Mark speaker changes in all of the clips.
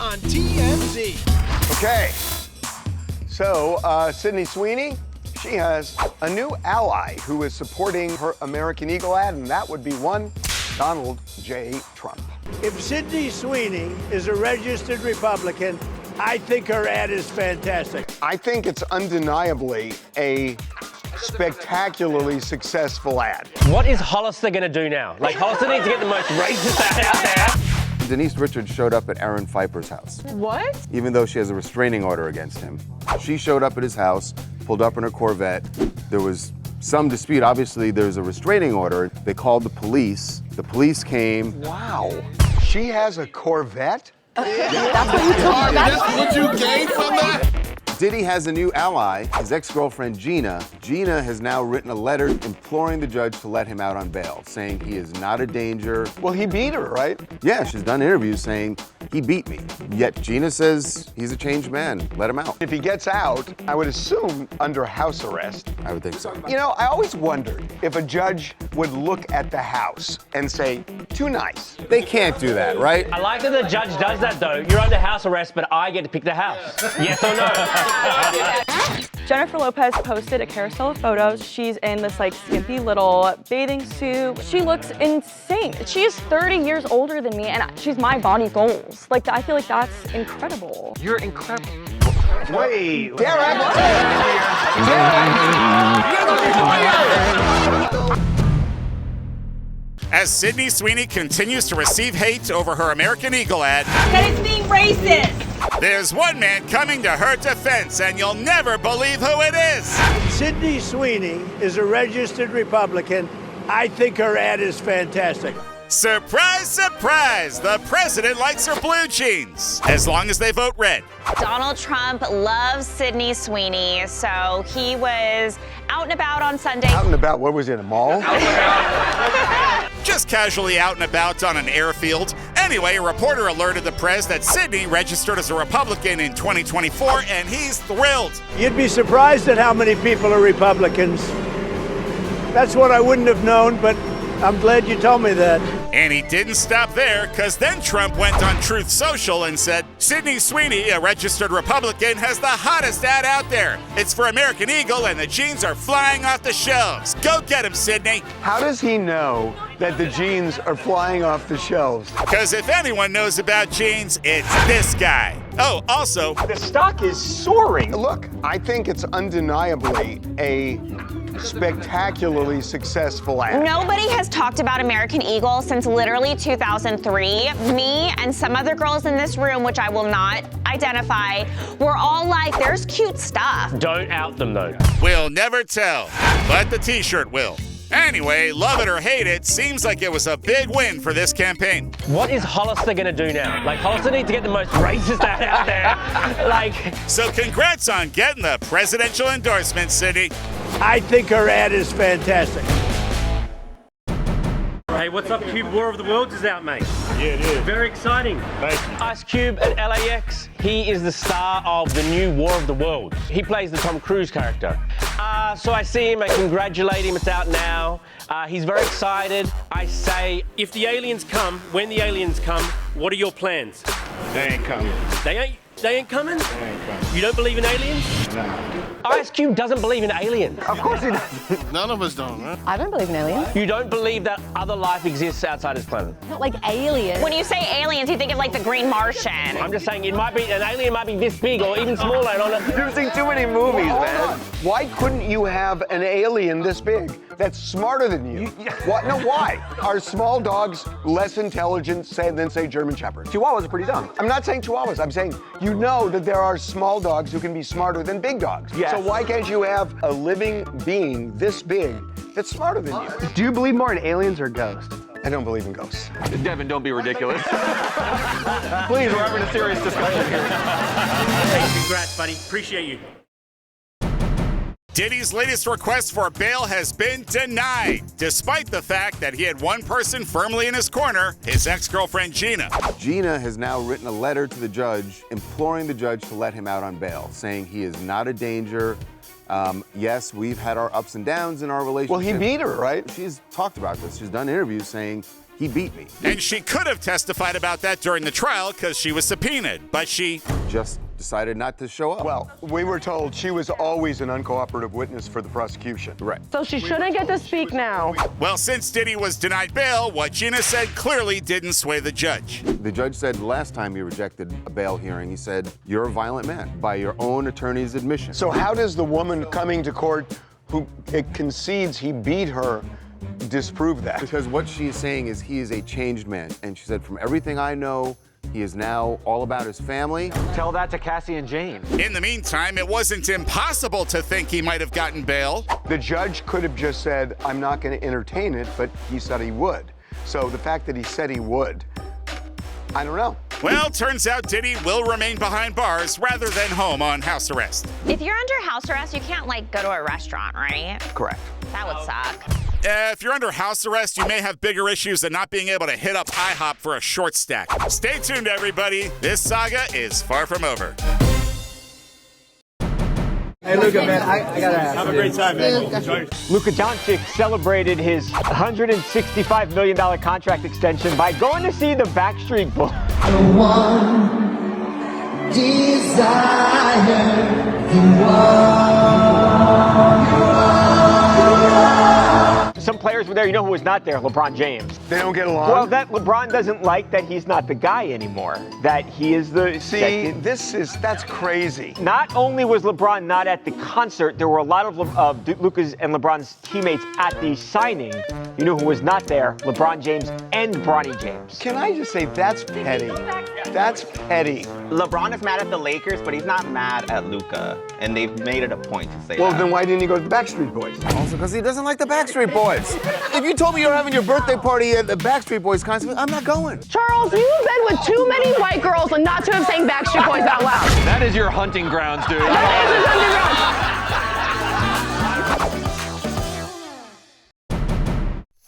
Speaker 1: on TMZ.
Speaker 2: Okay, so Sydney Sweeney, she has a new ally who is supporting her American Eagle ad, and that would be one Donald J. Trump.
Speaker 3: If Sydney Sweeney is a registered Republican, I think her ad is fantastic.
Speaker 2: I think it's undeniably a spectacularly successful ad.
Speaker 4: What is Hollister gonna do now? Like, Hollister needs to get the most racist ad out there.
Speaker 5: Denise Richards showed up at Aaron Pfeiffer's house.
Speaker 6: What?
Speaker 5: Even though she has a restraining order against him. She showed up at his house, pulled up in her Corvette. There was some dispute. Obviously, there's a restraining order. They called the police. The police came.
Speaker 2: Wow, she has a Corvette?
Speaker 6: That's what you told me.
Speaker 1: That's what you gained from that?
Speaker 5: Diddy has a new ally, his ex-girlfriend Gina. Gina has now written a letter imploring the judge to let him out on bail, saying he is not a danger.
Speaker 2: Well, he beat her, right?
Speaker 5: Yeah, she's done interviews saying, he beat me. Yet Gina says he's a changed man. Let him out.
Speaker 2: If he gets out, I would assume under house arrest.
Speaker 5: I would think so.
Speaker 2: You know, I always wondered if a judge would look at the house and say, too nice.
Speaker 5: They can't do that, right?
Speaker 4: I like that the judge does that though. You're under house arrest, but I get to pick the house. Yes or no?
Speaker 6: Jennifer Lopez posted a carousel of photos. She's in this like skimpy little bathing suit. She looks insane. She's 30 years older than me and she's my body goals. Like, I feel like that's incredible.
Speaker 4: You're incredible.
Speaker 2: Wait,
Speaker 7: As Sydney Sweeney continues to receive hate over her American Eagle ad,
Speaker 8: That it's being racist.
Speaker 7: there's one man coming to her defense, and you'll never believe who it is.
Speaker 3: Sydney Sweeney is a registered Republican. I think her ad is fantastic.
Speaker 7: Surprise, surprise! The president likes her blue jeans, as long as they vote red.
Speaker 8: Donald Trump loves Sydney Sweeney, so he was out and about on Sunday.
Speaker 2: Out and about, what was it, a mall?
Speaker 7: Just casually out and about on an airfield. Anyway, a reporter alerted the press that Sydney registered as a Republican in 2024, and he's thrilled.
Speaker 3: You'd be surprised at how many people are Republicans. That's what I wouldn't have known, but I'm glad you told me that.
Speaker 7: And he didn't stop there, because then Trump went on Truth Social and said, Sydney Sweeney, a registered Republican, has the hottest ad out there. It's for American Eagle, and the jeans are flying off the shelves. Go get him, Sydney.
Speaker 2: How does he know that the jeans are flying off the shelves?
Speaker 7: Because if anyone knows about jeans, it's this guy. Oh, also,
Speaker 2: The stock is soaring. Look, I think it's undeniably a spectacularly successful ad.
Speaker 8: Nobody has talked about American Eagle since literally 2003. Me and some other girls in this room, which I will not identify, were all like, there's cute stuff.
Speaker 4: Don't out them though.
Speaker 7: we'll never tell, but the t-shirt will. Anyway, love it or hate it, seems like it was a big win for this campaign.
Speaker 4: What is Hollister gonna do now? Like, Hollister needs to get the most racist ad out there. Like,
Speaker 7: So congrats on getting the presidential endorsement, Sydney.
Speaker 3: I think her ad is fantastic.
Speaker 4: hey, what's up, Cube? War of the Worlds is out, mate.
Speaker 3: Yeah, it is.
Speaker 4: Very exciting. Ice Cube at LAX, he is the star of the new War of the Worlds. He plays the Tom Cruise character. So I see him, I congratulate him, it's out now. He's very excited. I say, if the aliens come, when the aliens come, what are your plans?
Speaker 3: They ain't coming.
Speaker 4: They ain't coming?
Speaker 3: They ain't coming.
Speaker 4: You don't believe in aliens?
Speaker 3: No.
Speaker 4: Ice Cube doesn't believe in aliens.
Speaker 2: Of course he does.
Speaker 1: None of us don't, right?
Speaker 6: I don't believe in aliens.
Speaker 4: You don't believe that other life exists outside this planet?
Speaker 6: Not like aliens.
Speaker 8: When you say aliens, you think of like the Green Martian.
Speaker 4: I'm just saying it might be, an alien might be this big or even smaller. And on it.
Speaker 2: You've seen too many movies, man. Why couldn't you have an alien this big that's smarter than you? What? No, why? Are small dogs less intelligent than, say, German Shepherds? Chihuahuas are pretty dumb. I'm not saying Chihuahuas. I'm saying you know that there are small dogs who can be smarter than big dogs.
Speaker 9: Yes.
Speaker 2: So why can't you have a living being this big that's smarter than you?
Speaker 9: Do you believe more in aliens or ghosts?
Speaker 2: I don't believe in ghosts.
Speaker 9: Devin, don't be ridiculous. Please, we're having a serious discussion here.
Speaker 4: Hey, congrats, buddy. Appreciate you.
Speaker 7: Diddy's latest request for bail has been denied, despite the fact that he had one person firmly in his corner, his ex-girlfriend Gina.
Speaker 5: Gina has now written a letter to the judge imploring the judge to let him out on bail, saying he is not a danger. Yes, we've had our ups and downs in our relationship.
Speaker 2: Well, he beat her, right?
Speaker 5: She's talked about this. She's done interviews saying he beat me.
Speaker 7: And she could have testified about that during the trial because she was subpoenaed, but she
Speaker 5: just decided not to show up.
Speaker 2: Well, we were told she was always an uncooperative witness for the prosecution.
Speaker 5: Right.
Speaker 10: So she shouldn't get to speak now.
Speaker 7: Well, since Diddy was denied bail, what Gina said clearly didn't sway the judge.
Speaker 5: The judge said last time he rejected a bail hearing, he said, you're a violent man, by your own attorney's admission.
Speaker 2: So how does the woman coming to court who concedes he beat her disprove that?
Speaker 5: Because what she's saying is he is a changed man. And she said, from everything I know, he is now all about his family.
Speaker 9: Tell that to Cassie and Jane.
Speaker 7: In the meantime, it wasn't impossible to think he might have gotten bail.
Speaker 2: The judge could have just said, I'm not going to entertain it, but he said he would. So the fact that he said he would, I don't know.
Speaker 7: Well, turns out Diddy will remain behind bars rather than home on house arrest.
Speaker 8: If you're under house arrest, you can't, like, go to a restaurant, right?
Speaker 2: Correct.
Speaker 8: That would suck.
Speaker 7: If you're under house arrest, you may have bigger issues than not being able to hit up IHOP for a short stack. Stay tuned, everybody. This saga is far from over.
Speaker 3: Hey, Luca, man, I gotta ask. Have a great time, man.
Speaker 9: Luca Doncic celebrated his $165 million contract extension by going to see the Backstreet Boys. Some players were there. You know who was not there? LeBron James.
Speaker 2: They don't get along?
Speaker 9: Well, that LeBron doesn't like that he's not the guy anymore. That he is the second.
Speaker 2: That's crazy.
Speaker 9: Not only was LeBron not at the concert, there were a lot of Luca's and LeBron's teammates at the signing. You know who was not there? LeBron James and Bronny James.
Speaker 2: Can I just say that's petty? That's petty.
Speaker 11: LeBron is mad at the Lakers, but he's not mad at Luca, and they've made it a point to say
Speaker 2: Well,
Speaker 11: that.
Speaker 2: then why didn't he go to the Backstreet Boys?
Speaker 5: Also because he doesn't like the Backstreet Boys. If you told me you're having your birthday party at the Backstreet Boys concert, I'm not going.
Speaker 10: Charles, you've been with too many white girls and not to have sang Backstreet Boys out loud.
Speaker 9: That is your hunting grounds, dude.
Speaker 10: That is his underground.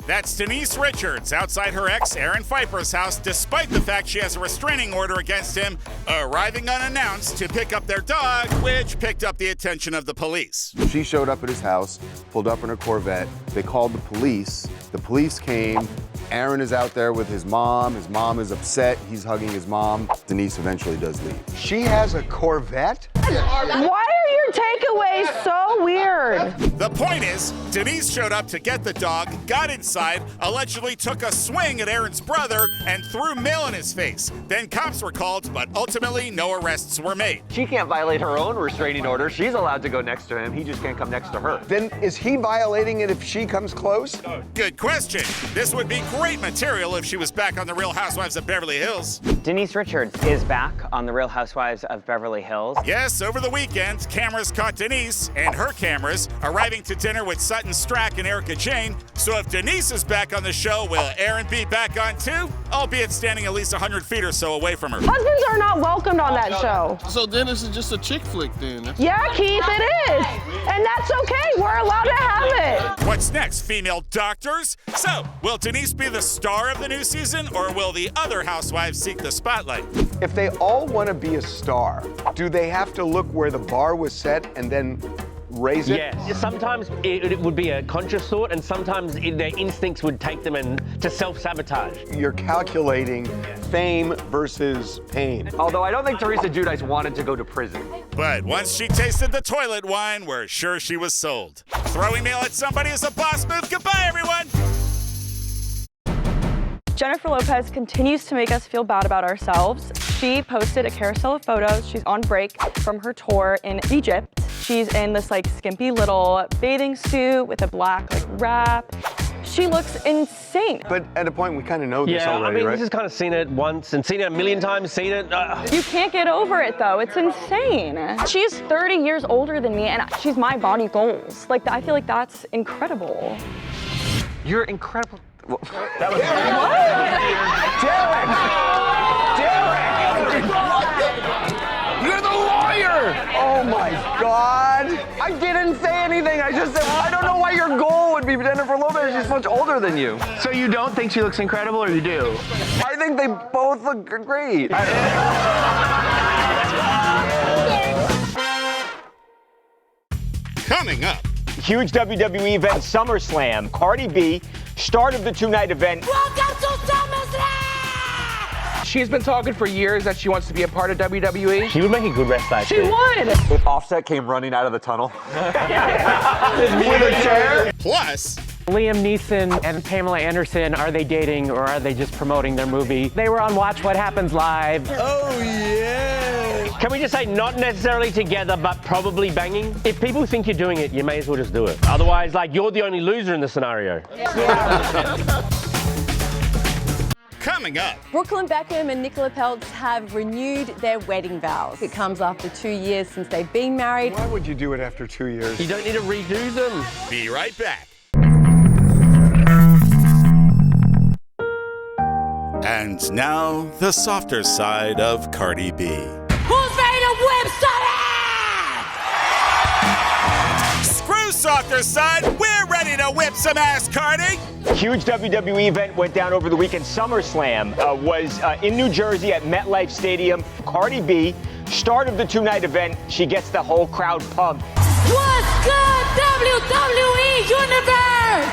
Speaker 7: That's Denise Richards outside her ex, Aaron Pfeiffer's house, despite the fact she has a restraining order against him, arriving unannounced to pick up their dog, which picked up the attention of the police.
Speaker 5: She showed up at his house, pulled up in her Corvette. They called the police. The police came. Aaron is out there with his mom. His mom is upset. He's hugging his mom. Denise eventually does leave.
Speaker 2: She has a Corvette?
Speaker 10: Why are your takeaways so weird?
Speaker 7: The point is, Denise showed up to get the dog, got inside, allegedly took a swing at Aaron's brother, and threw mail in his face. Then cops were called, but ultimately no arrests were made.
Speaker 9: She can't violate her own restraining order. She's allowed to go next to him. He just can't come next to her.
Speaker 2: Then is he violating it if she comes close?
Speaker 7: Good question. This would be great material if she was back on The Real Housewives of Beverly Hills.
Speaker 11: Denise Richards is back on The Real Housewives of Beverly Hills.
Speaker 7: Yes, over the weekend, cameras caught Denise and her cameras arriving to dinner with Sutton Strack and Erica Jane. So if Denise is back on the show, will Aaron be back on too? Albeit standing at least 100 feet or so away from her.
Speaker 10: Husbands are not welcomed on that show.
Speaker 1: So then this is just a chick flick then?
Speaker 10: Yeah, Keith, it is. And that's okay. We're allowed to have it.
Speaker 7: What's next, female doctors? So, will Denise be the star of the new season, or will the other housewives seek the spotlight?
Speaker 2: If they all want to be a star, do they have to look where the bar was set and then raise it?
Speaker 4: Yes. Sometimes it would be a conscious thought, and sometimes their instincts would take them to self-sabotage.
Speaker 2: You're calculating fame versus pain.
Speaker 9: Although I don't think Teresa Giudice wanted to go to prison.
Speaker 7: But once she tasted the toilet wine, we're sure she was sold. Throwing mail at somebody is a boss move. Goodbye, everyone.
Speaker 6: Jennifer Lopez continues to make us feel bad about ourselves. She posted a carousel of photos. She's on break from her tour in Egypt. She's in this skimpy little bathing suit with a black wrap. She looks insane.
Speaker 2: But at a point, we kind of know this already,
Speaker 4: I mean,
Speaker 2: right?
Speaker 4: this has kind of seen it once and seen it a million times, seen it.
Speaker 6: You can't get over it, though. It's insane. She's 30 years older than me, and she's my body goals. I feel like that's incredible.
Speaker 9: You're incredible.
Speaker 2: That was Derek! You're the lawyer! Oh my God!
Speaker 9: I didn't say anything. I just said, I don't know why your goal would be Jennifer Lopez. She's much older than you.
Speaker 11: So you don't think she looks incredible, or you do?
Speaker 9: I think they both look great.
Speaker 7: Coming up.
Speaker 9: Huge WWE Event SummerSlam. Cardi B start of the two-night event.
Speaker 10: Welcome to SummerSlam!
Speaker 12: She's been talking for years that she wants to be a part of WWE.
Speaker 4: She would make a good wrestler.
Speaker 10: She would!
Speaker 9: If Offset came running out of the tunnel.
Speaker 2: With a chair?
Speaker 7: Plus,
Speaker 13: Liam Neeson and Pamela Anderson, are they dating or are they just promoting their movie? They were on Watch What Happens Live.
Speaker 3: Oh, yeah.
Speaker 4: Can we just say not necessarily together, but probably banging? If people think you're doing it, you may as well just do it. Otherwise, like, you're the only loser in the scenario.
Speaker 7: coming up.
Speaker 14: Brooklyn Beckham and Nicola Peltz have renewed their wedding vows. It comes after 2 years since they've been married.
Speaker 2: Why would you do it after 2 years?
Speaker 4: You don't need to redo them.
Speaker 7: Be right back. And now, the softer side of Cardi B.
Speaker 10: Who's ready to whip some ass?
Speaker 7: Screw softer side, we're ready to whip some ass, Cardi!
Speaker 9: Huge WWE event went down over the weekend. SummerSlam was in New Jersey at MetLife Stadium. Cardi B, start of the two-night event, she gets the whole crowd pumped.
Speaker 10: What's good, WWE Universe?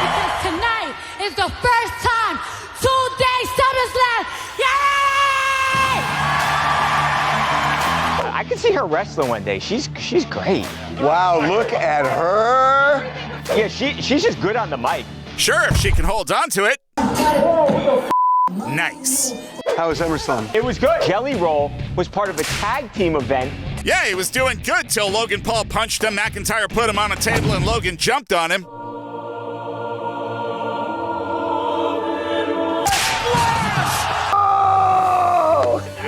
Speaker 10: Because tonight is the first time 2-day SummerSlam. Yay!
Speaker 9: I could see her wrestling one day. She's great.
Speaker 2: Wow, look at her.
Speaker 9: Yeah, she's just good on the mic.
Speaker 7: Sure, if she can hold on to it. Nice.
Speaker 2: How was SummerSlam?
Speaker 9: It was good. Jelly Roll was part of a tag team event.
Speaker 7: Yeah, he was doing good till Logan Paul punched him, McIntyre put him on a table, and Logan jumped on him.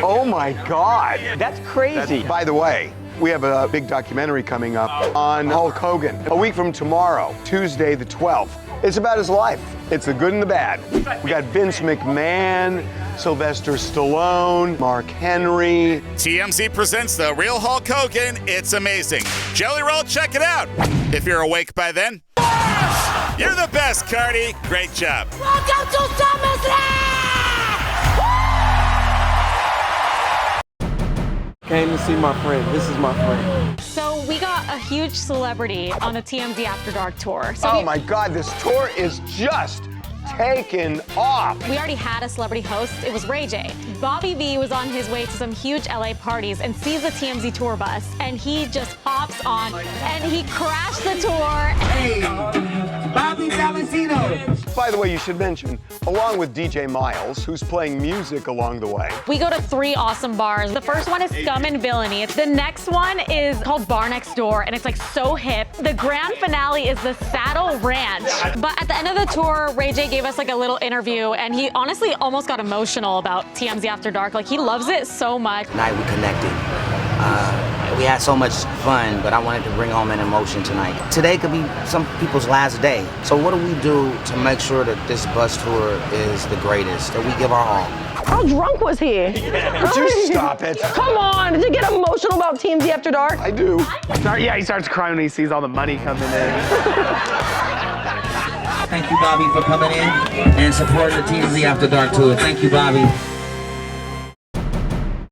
Speaker 2: Oh my God.
Speaker 9: That's crazy.
Speaker 2: By the way, we have a big documentary coming up on Hulk Hogan. A week from tomorrow, Tuesday the 12th. It's about his life. It's the good and the bad. We got Vince McMahon, Sylvester Stallone, Mark Henry.
Speaker 7: TMZ presents The Real Hulk Hogan. It's amazing. Jelly Roll, check it out. If you're awake by then. You're the best, Cardi. Great job.
Speaker 10: Welcome to SummerSlam!
Speaker 12: Came to see my friend. This is my friend.
Speaker 15: So we got a huge celebrity on a TMZ After Dark tour. So
Speaker 2: Oh my God, this tour is just taken off.
Speaker 15: we already had a celebrity host. It was Ray J. Bobby V was on his way to some huge LA parties and sees the TMZ tour bus, and he just pops on and he crashed the tour.
Speaker 16: Hey, Bobby Valentino.
Speaker 2: By the way, you should mention, along with DJ Miles, who's playing music along the way.
Speaker 15: We go to 3 awesome bars. The first one is Scum and Villainy. The next one is called Bar Next Door, and it's like so hip. The grand finale is the Saddle Ranch. But at the end of the tour, Ray J gave us like a little interview, and he honestly almost got emotional about TMZ After Dark. Like, he loves it so much.
Speaker 16: Tonight we connected. We had so much fun, but I wanted to bring home an emotion tonight. Today could be some people's last day. So what do we do to make sure that this bus tour is the greatest, that we give our all?
Speaker 10: How drunk was he?
Speaker 2: Would you stop it?
Speaker 10: Come on, did you get emotional about TMZ After Dark?
Speaker 2: I do.
Speaker 12: Yeah, he starts crying when he sees all the money coming in.
Speaker 16: Thank you, Bobby, for coming in and supporting the TMZ After Dark tour. Thank you, Bobby.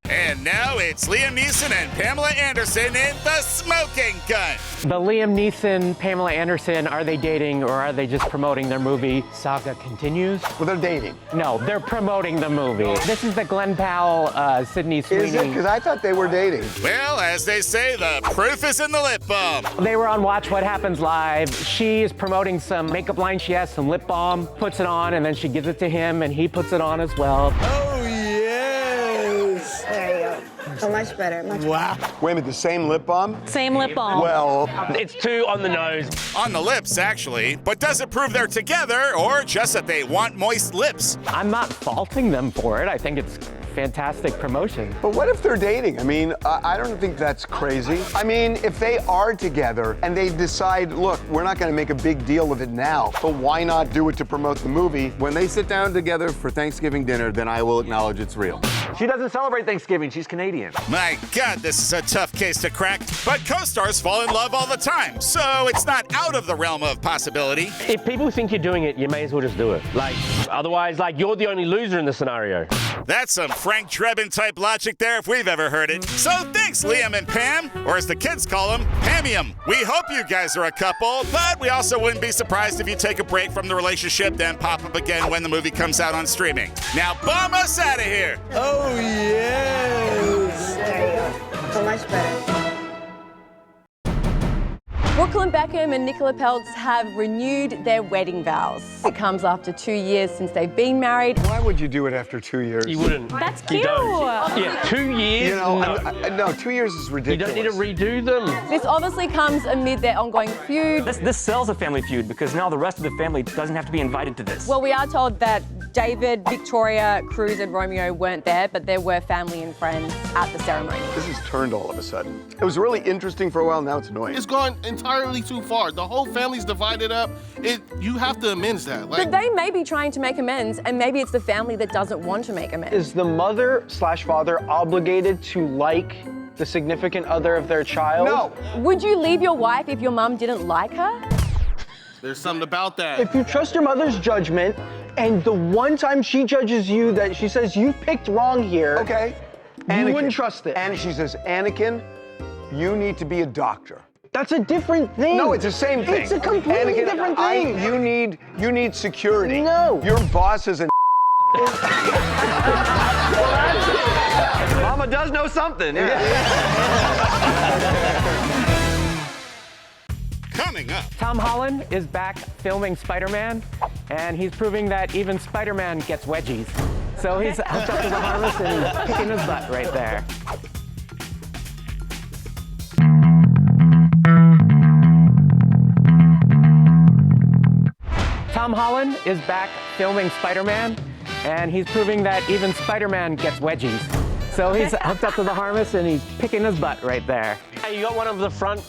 Speaker 7: And now it's Liam Neeson and Pamela Anderson in The Smoking Gun.
Speaker 13: The Liam Neeson, Pamela Anderson, are they dating or are they just promoting their movie? Saga continues.
Speaker 2: Well, they're dating.
Speaker 13: No, they're promoting the movie. This is the Glenn Powell, Sydney Sweeney.
Speaker 2: Is it? Because I thought they were dating.
Speaker 7: Well, as they say, the proof is in the lip balm.
Speaker 13: They were on Watch What Happens Live. She is promoting some makeup line. She has some lip balm, puts it on, and then she gives it to him, and he puts it on as well.
Speaker 3: Oh, yes.
Speaker 14: There you go. So much better.
Speaker 2: Wow. Wait a minute, the same lip balm?
Speaker 15: Same lip balm.
Speaker 2: Well,
Speaker 4: It's 2 on the nose.
Speaker 7: On the lips, actually. But does it prove they're together or just that they want moist lips?
Speaker 13: I'm not faulting them for it. I think it's fantastic promotion.
Speaker 2: but what if they're dating? I mean, I don't think that's crazy. I mean, if they are together and they decide, look, we're not going to make a big deal of it now, but why not do it to promote the movie?
Speaker 5: When they sit down together for Thanksgiving dinner, then I will acknowledge it's real.
Speaker 9: She doesn't celebrate Thanksgiving. She's Canadian.
Speaker 7: My God, this is a tough case to crack. But co-stars fall in love all the time, so it's not out of the realm of possibility.
Speaker 4: If people think you're doing it, you may as well just do it. Like, otherwise, like, you're the only loser in the scenario.
Speaker 7: That's some Frank Drebin type logic there if we've ever heard it. So thanks Thanks, Liam and Pam, or as the kids call them, Pamium. We hope you guys are a couple, but we also wouldn't be surprised if you take a break from the relationship, then pop up again when the movie comes out on streaming. Now, bomb us out of here.
Speaker 3: Oh, yes.
Speaker 14: So much better. Brooklyn Beckham and Nicola Peltz have renewed their wedding vows. It comes after 2 years since they've been married.
Speaker 2: Why would you do it after 2 years?
Speaker 4: You wouldn't.
Speaker 15: That's cute.
Speaker 4: Yeah, 2 years?
Speaker 2: You know, no, 2 years is ridiculous.
Speaker 4: You don't need to redo them.
Speaker 14: This obviously comes amid their ongoing feud.
Speaker 17: This sells a family feud because now the rest of the family doesn't have to be invited to this.
Speaker 14: Well, we are told that David, Victoria, Cruz, and Romeo weren't there, but there were family and friends at the ceremony.
Speaker 2: This has turned all of a sudden. It was really interesting for a while, now it's annoying.
Speaker 1: It's gone entirely too far. The whole family's divided up. You have to amend that.
Speaker 14: But they may be trying to make amends, and maybe it's the family that doesn't want to make amends.
Speaker 12: Is the mother/father obligated to like the significant other of their child?
Speaker 2: No.
Speaker 14: Would you leave your wife if your mom didn't like her?
Speaker 1: There's something about that.
Speaker 12: If you trust your mother's judgment, and the one time she judges you that she says you picked wrong here,
Speaker 2: okay,
Speaker 12: you wouldn't trust it.
Speaker 2: And she says, Anakin, you need to be a doctor.
Speaker 12: That's a different thing.
Speaker 2: No, it's the same thing.
Speaker 12: It's a completely
Speaker 2: Anakin,
Speaker 12: different thing.
Speaker 2: You need security.
Speaker 12: No.
Speaker 2: Your boss is an
Speaker 11: Mama does know something.
Speaker 7: Coming up.
Speaker 13: Tom Holland is back filming SpiderMan, and he's proving that even SpiderMan gets wedgies. So he's hooked up to the harness and he's kicking his butt right there. Tom Holland is back filming SpiderMan, and he's proving that even SpiderMan gets wedgies. So he's hooked up to the harness and he's picking his butt right there.
Speaker 4: Hey, you got one of the front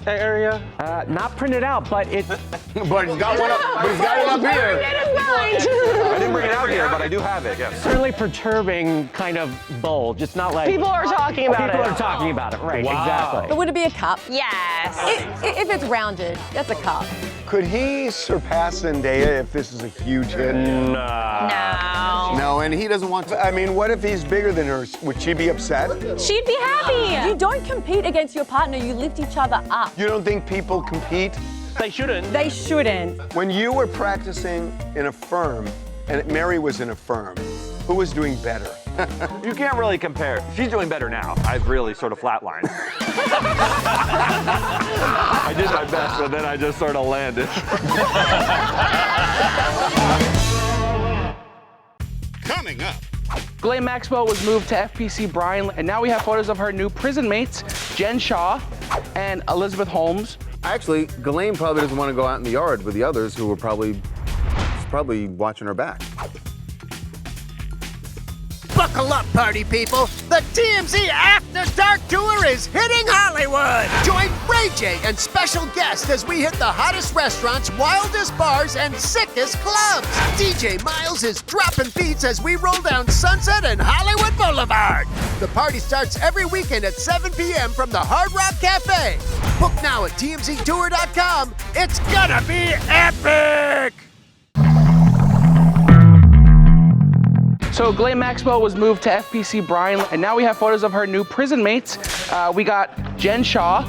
Speaker 4: area?
Speaker 13: Not printed out, but it.
Speaker 5: But he's got one up. But he's got it up here.
Speaker 11: I didn't bring it out here, but I do have it. Yes.
Speaker 13: Certainly perturbing kind of bold, just not like.
Speaker 10: People are talking about it.
Speaker 13: People are talking about it, right?
Speaker 4: Wow.
Speaker 13: Exactly.
Speaker 14: But would it be a cup?
Speaker 8: Yes.
Speaker 14: If it's rounded, that's a cup.
Speaker 2: Could he surpass Zendaya if this is a huge hit?
Speaker 8: No.
Speaker 5: No, and he doesn't want to.
Speaker 2: I mean, what if he's bigger than her? Would she be upset?
Speaker 15: She'd be happy.
Speaker 14: You don't compete against your partner, you lift each other up.
Speaker 2: You don't think people compete?
Speaker 4: They shouldn't.
Speaker 14: They shouldn't.
Speaker 2: When you were practicing in a firm and Mary was in a firm, who was doing better?
Speaker 11: You can't really compare. She's doing better now. I've really sort of flatlined. I did my best, but then I just sort of landed.
Speaker 7: Coming up.
Speaker 12: Ghislaine Maxwell was moved to FPC Bryan, and now we have photos of her new prison mates, Jen Shaw and Elizabeth Holmes.
Speaker 5: Actually, Ghislaine probably doesn't want to go out in the yard with the others who were probably watching her back.
Speaker 18: Buckle up, party people. The TMZ After Dark Tour is hitting Hollywood. Join Ray J and special guests as we hit the hottest restaurants, wildest bars, and sickest clubs. DJ Miles is dropping beats as we roll down Sunset and Hollywood Boulevard. The party starts every weekend at 7 p.m. from the Hard Rock Cafe. Book now at tmztour.com. It's gonna be epic!
Speaker 12: So Ghislaine Maxwell was moved to FPC Bryan, and now we have photos of her new prison mates. We got Jen Shaw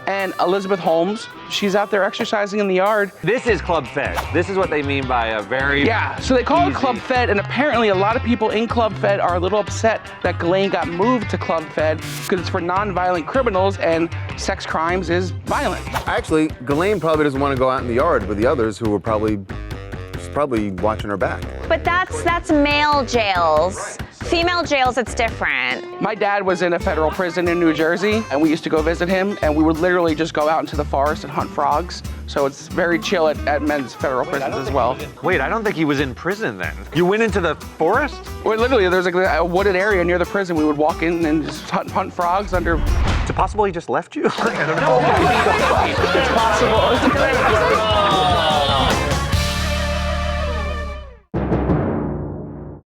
Speaker 12: and Elizabeth Holmes. She's out there exercising in the yard.
Speaker 11: This is Club Fed. This is what they mean by a very
Speaker 12: so they call it Club Fed, and apparently a lot of people in Club Fed are a little upset that Ghislaine got moved to Club Fed because it's for non-violent criminals, and sex crimes is violent.
Speaker 5: Actually, Ghislaine probably doesn't want to go out in the yard with the others who were probably watching her back.
Speaker 8: But that's male jails. Female jails, it's different.
Speaker 12: My dad was in a federal prison in New Jersey, and we used to go visit him, and we would literally just go out into the forest and hunt frogs. So it's very chill at men's federal prisons as well.
Speaker 11: Wait, I don't think he was in prison then. You went into the forest?
Speaker 12: Well, literally, there's like a wooded area near the prison. We would walk in and just hunt frogs under.
Speaker 11: Is it possible he just left you?
Speaker 12: It's possible.